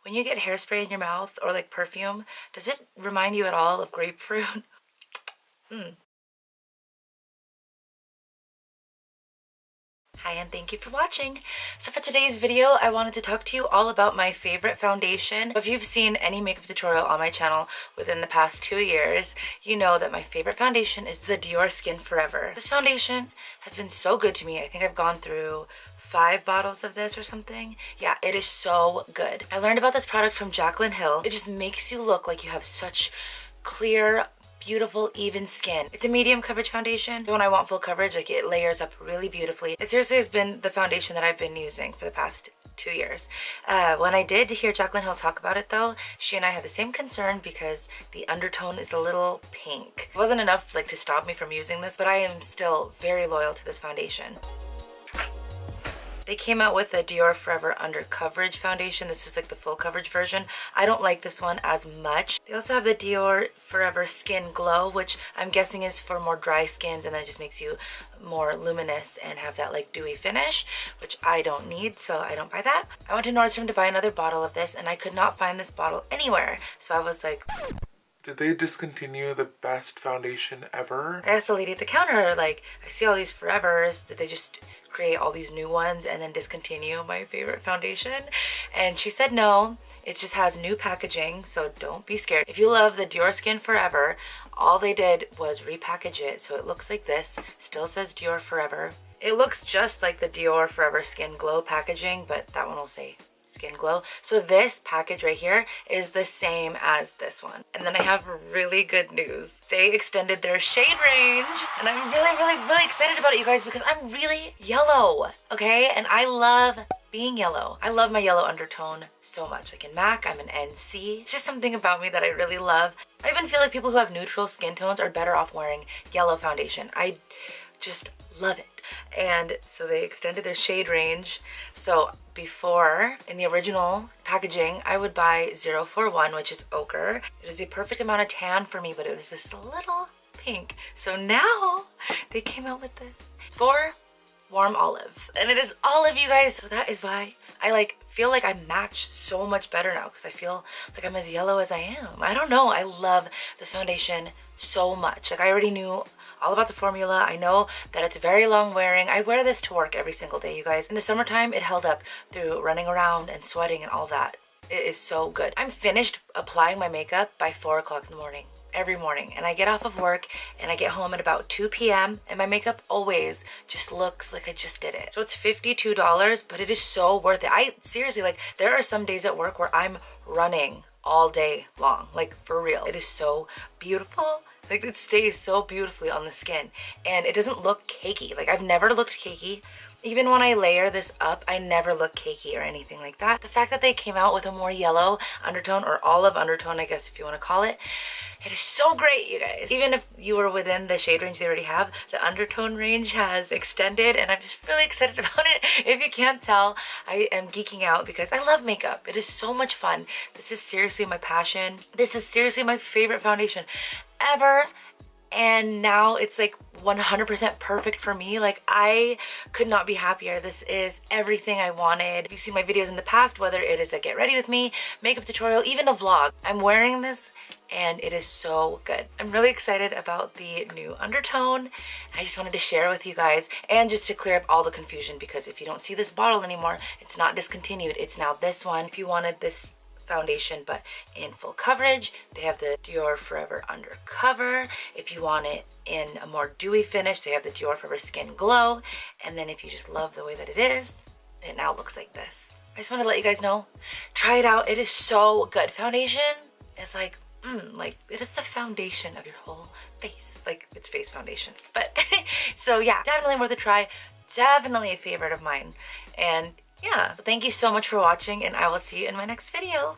When you get hairspray in your mouth or like perfume, does it remind you at all of grapefruit? Hi, and thank you for watching. So for today's video, I wanted to talk to you all about my favorite foundation. If you've seen any makeup tutorial on my channel within the past 2 years, you know that my favorite foundation is the Dior Skin Forever. This foundation has been so good to me. I think I've gone through 5 bottles of this or something. Yeah, it is so good. I learned about this product from Jaclyn Hill. It just makes you look like you have such clear, beautiful, even skin. It's a medium coverage foundation. When I want full coverage, like, it layers up really beautifully. It seriously has been the foundation that I've been using for the past 2 years. When I did hear Jaclyn Hill talk about it though, she and I had the same concern because the undertone is a little pink. It wasn't enough like to stop me from using this, but I am still very loyal to this foundation. They came out with a Dior Forever Under Coverage foundation. This is like the full coverage version. I don't like this one as much. They also have the Dior Forever Skin Glow, which I'm guessing is for more dry skins, and then it just makes you more luminous and have that like dewy finish, which I don't need, so I don't buy that. I went to Nordstrom to buy another bottle of this, and I could not find this bottle anywhere. So I was like, did they discontinue the best foundation ever? I asked the lady at the counter, like, I see all these Forevers. Did they just create all these new ones and then discontinue my favorite foundation? And she said no, it just has new packaging, so don't be scared. If you love the Dior Skin Forever, all they did was repackage it so it looks like this. Still says Dior Forever. It looks just like the Dior Forever Skin Glow packaging, but that one will say Skin Glow. So this package right here is the same as this one. And then I have really good news. They extended their shade range, and I'm really excited about it, you guys, because I'm really yellow, okay? And I love being yellow. I love my yellow undertone so much. Like in MAC, I'm an NC. It's just something about me that I really love. I even feel like people who have neutral skin tones are better off wearing yellow foundation. I just love it. And so they extended their shade range. So before, in the original packaging, I would buy 041, which is ochre. It is the perfect amount of tan for me, but it was this little pink. So now they came out with this for warm olive, and it is olive, you guys. So that is why I feel like I match so much better now, because I feel like I'm as yellow as I am. I don't know, I love this foundation so much. Like, I already knew all about the formula. I know that it's very long wearing. I wear this to work every single day, you guys. In the summertime, it held up through running around and sweating and all that. It is so good. I'm finished applying my makeup by 4 o'clock in the morning. Every morning, and I get off of work and I get home at about 2 p.m. and my makeup always just looks like I just did it. So it's $52, but it is so worth it. I seriously, like, there are some days at work where I'm running all day long, like, for real. It is so beautiful. Like, it stays so beautifully on the skin, and it doesn't look cakey. Like, I've never looked cakey. Even when I layer this up, I never look cakey or anything like that. The fact that they came out with a more yellow undertone, or olive undertone, I guess if you want to call it, it is so great, you guys. Even if you were within the shade range they already have, the undertone range has extended, and I'm just really excited about it. If you can't tell, I am geeking out because I love makeup. It is so much fun. This is seriously my passion. This is seriously my favorite foundation ever. And now it's like 100% perfect for me. Like, I could not be happier. This is everything I wanted. If you've seen my videos in the past, whether it is a get ready with me, makeup tutorial, even a vlog, I'm wearing this and it is so good. I'm really excited about the new undertone. I just wanted to share with you guys, and just to clear up all the confusion, because if you don't see this bottle anymore, it's not discontinued. It's now this one. If you wanted this foundation but in full coverage, they have the Dior Forever Undercover. If you want it in a more dewy finish, they have the Dior Forever Skin Glow. And then if you just love the way that it is, it now looks like this. I just want to let you guys know, try it out. It is so good. Foundation is like it is the foundation of your whole face. Like, it's face foundation. But so yeah, definitely worth a try. Definitely a favorite of mine. And yeah, thank you so much for watching, and I will see you in my next video.